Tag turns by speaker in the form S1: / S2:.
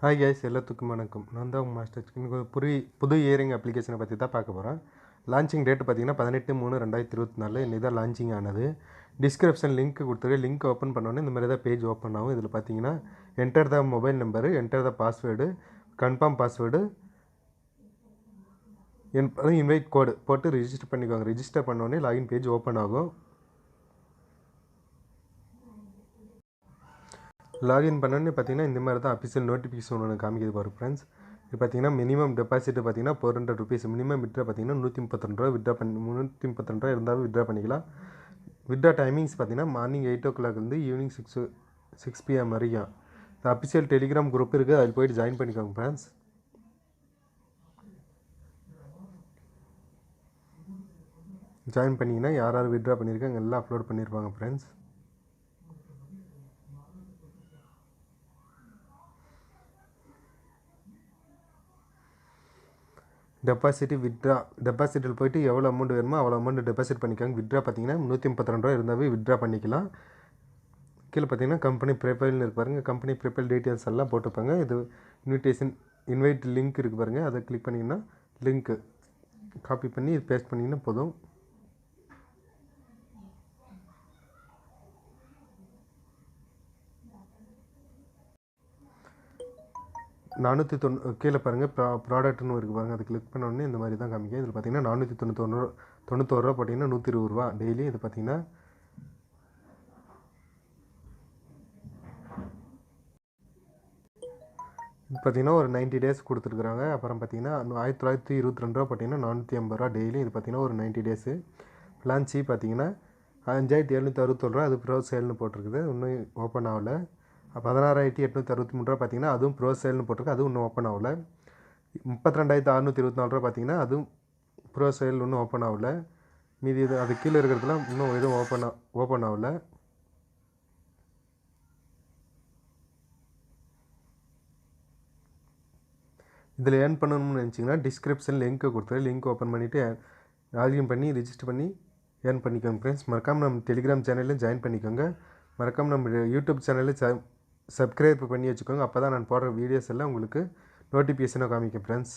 S1: Hi guys, எல்லாத்துக்கும் வணக்கம். நான் தான் உங்கள் மாஸ்டர். இன்னைக்கு ஒரு புது இயரிங் அப்ளிகேஷனை பற்றி தான் பார்க்க போகிறேன். லான்ச்சிங் டேட்டு பார்த்தீங்கன்னா 18/3/2024 இன்னைக்கு தான் லான்ச்சிங் ஆனது. டிஸ்கிரிப்ஷன் லிங்க் கொடுத்துருக்கு. லிங்க் ஓப்பன் பண்ணோன்னே இந்த மாதிரி தான் பேஜ் ஓப்பன் ஆகும். இதில் பார்த்தீங்கன்னா enter the mobile number, enter the password, confirm password, invite code போட்டு ரிஜிஸ்டர் பண்ணிக்கோங்க. ரிஜிஸ்டர் பண்ணோடனே லாகின் பேஜ் ஓப்பன் ஆகும். லாகின் பண்ணோன்னே பார்த்தீங்கன்னா இந்த மாதிரி தான் அஃபிஷியல் நோட்டிஃபிகேஷன் ஒன்று காமிக்குது பாரு ஃப்ரெண்ட்ஸ். இது பார்த்தீங்கன்னா மினிமம் டெபாசிட் பார்த்தீங்கன்னா 400 ருபீஸ். மினிமம் விட்ரா பார்த்தீங்கன்னா 132 ரூபா விட்ரா பண்ணி 332 ரூபா இருந்தாலும் விட்ரா பண்ணிக்கலாம். விட்ரா டைமிங்ஸ் பார்த்தீங்கன்னா மார்னிங் 8 o'clock இருந்து ஈவினிங் 6 PM வரைக்கும். இந்த அஃபிஷியல் டெலிகிராம் குரூப் இருக்குது, அதில் போய்ட்டு ஜாயின் பண்ணிக்கோங்க ஃப்ரெண்ட்ஸ். ஜாயின் பண்ணிங்கன்னா யார் யார் விட்ரா பண்ணியிருக்காங்க எல்லாம் அப்லோட் பண்ணியிருப்பாங்க ஃப்ரெண்ட்ஸ். டெபாசிட்டில் போய்ட்டு எவ்வளோ அமௌண்ட் வேணுமோ அவ்வளோ அமௌண்ட் டெபாசிட் பண்ணிக்கோங்க. விட்ரா பார்த்தீங்கன்னா 132 ரூபா இருந்தாவே விட்ரா பண்ணிக்கலாம். கீழே பார்த்தீங்கன்னா கம்பெனி ப்ரொஃபைல்னு இருக்கு பாருங்கள். கம்பெனி ப்ரொஃபைல் டீட்டெயில்ஸ் எல்லாம் போட்டுப்பாங்க. இது இன்வைட் லிங்க் இருக்குது பாருங்கள், அதை கிளிக் பண்ணிங்கன்னா லிங்க்கு காப்பி பண்ணி இது பேஸ்ட் பண்ணிங்கன்னா போதும். கீழே பாருங்கள் ப்ராடக்ட்னு இருக்குது பாருங்கள், அதை கிளிக் பண்ணோடனே இந்த மாதிரி தான் காமிக்கும். இதில் பார்த்தீங்கன்னா 491 ரூபா போட்டிங்கன்னா 120 ரூபா டெய்லி. இது பார்த்தீங்கன்னா ஒரு 90 டேஸ் கொடுத்துருக்குறாங்க. அப்புறம் பார்த்தீங்கன்னா 1922 ரூபா போட்டிங்கன்னா 450 ரூபா டெய்லி. இது பார்த்தீங்கன்னா ஒரு 90 டேஸு. பிளான் சி பார்த்தீங்கன்னா 5761 ரூபா, அது ப்ரோ சேல்னு போட்டிருக்குது, இன்னும் ஓப்பன் ஆகலை. 16,863 ரூபா பார்த்தீங்கன்னா அதுவும் ப்ரோ சேல்னு போட்டிருக்கு, அதுவும் இன்னும் ஓப்பன் ஆகலை. 32,624 ரூபா பார்த்தீங்கன்னா அதுவும் ப்ரோ சேல் இன்னும் ஓப்பன் ஆகலை. மீதி இது அது கீழே இருக்கிறதுலாம் இன்னும் எதுவும் ஓப்பன் ஆகலை. இதில் ஏர்ன் பண்ணணும்னு நினச்சிங்கன்னா டிஸ்கிரிப்ஷன் லிங்க்கை கொடுத்துரு. லிங்க் ஓப்பன் பண்ணிவிட்டு லாகின் பண்ணி ரிஜிஸ்டர் பண்ணி ஏர்ன் பண்ணிக்கோங்க ஃப்ரெண்ட்ஸ். மறக்காமல் நம்ம டெலிகிராம் சேனலில் ஜாயின் பண்ணிக்கோங்க. மறக்காமல் நம்ம யூடியூப் சேனலில் சப்ஸ்கிரைப் பண்ணி வச்சுக்கோங்க. அப்போ தான் நான் போடுற வீடியோஸ் எல்லாம் உங்களுக்கு நோட்டிஃபிகேஷனாக காமிக்கும் ஃப்ரெண்ட்ஸ்.